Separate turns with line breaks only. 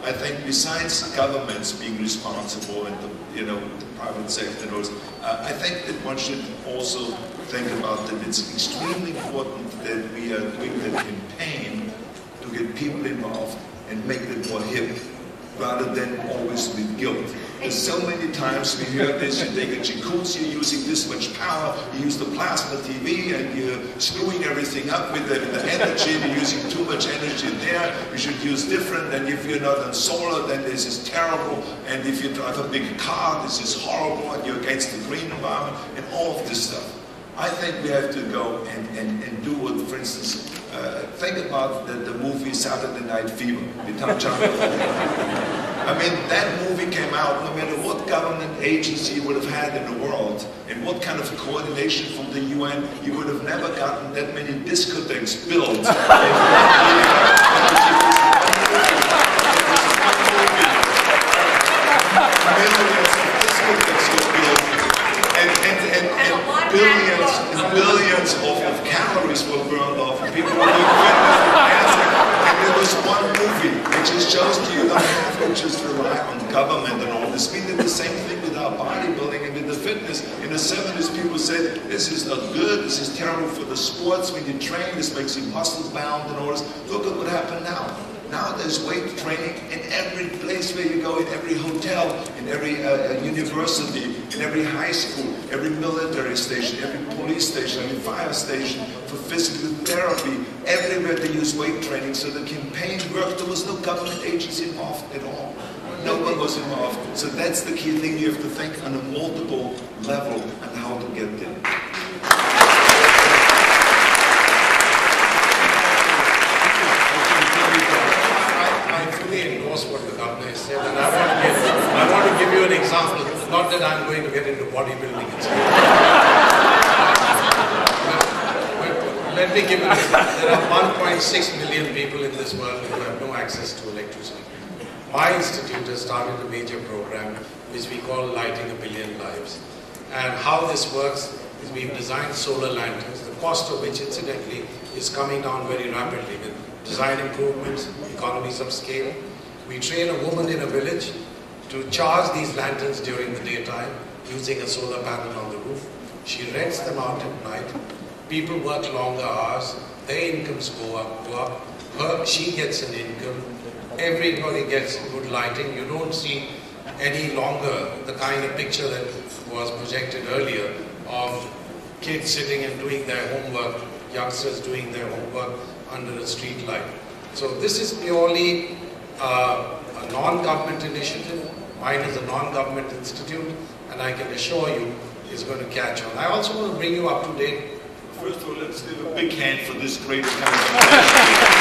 I think besides governments being responsible and the private sector knows, I think that one should also think about that it's extremely important that we are doing the campaign to get people involved and make them more hip, rather than always with guilt. There's so many times we hear this, you take a jacuzzi, you're using this much power, you use the plasma TV and you're screwing everything up with the energy, you're using too much energy there, you should use different, and if you're not on solar, then this is terrible, and if you drive a big car, this is horrible, and you're against the green environment, and all of this stuff. I think we have to go and do what, for instance, think about the movie Saturday Night Fever. I mean, that movie came out, no matter what government agency you would have had in the world, and what kind of coordination from the UN, you would have never gotten that many discotheques built. Billions of calories were burned off, and people were doing fitness and there was one movie which just shows to you that you have to just rely on government and all this. We did the same thing with our bodybuilding and with the fitness. In the 70s, people said, this is not good, this is terrible for the sports, when you train, this makes you muscle bound and all this. Look at what happened now. Now there's weight training in every place where you go, in every hotel, in every university, in every high school, every military station, every police station, every fire station, for physical therapy. Everywhere they use weight training, so the campaign worked. There was no government agency involved at all. No one was involved. So that's the key thing. You have to think on a multiple level on how to get there.
What the governor has said, and I want to give you an example. Not that I'm going to get into bodybuilding and stuff. But let me give you an example. There are 1.6 million people in this world who have no access to electricity. My institute has started a major program which we call Lighting a Billion Lives. And how this works is we've designed solar lanterns, the cost of which incidentally is coming down very rapidly with design improvements, economies of scale. We train a woman in a village to charge these lanterns during the daytime using a solar panel on the roof. She rents them out at night. People work longer hours. Their incomes go up. She gets an income. Everybody gets good lighting. You don't see any longer the kind of picture that was projected earlier of kids sitting and doing their homework, youngsters doing their homework under a street light. So this is purely a non-government initiative. Mine is a non-government institute, and I can assure you it's going to catch on. I also want to bring you up to date.
First of all, let's give a big hand for this great kind of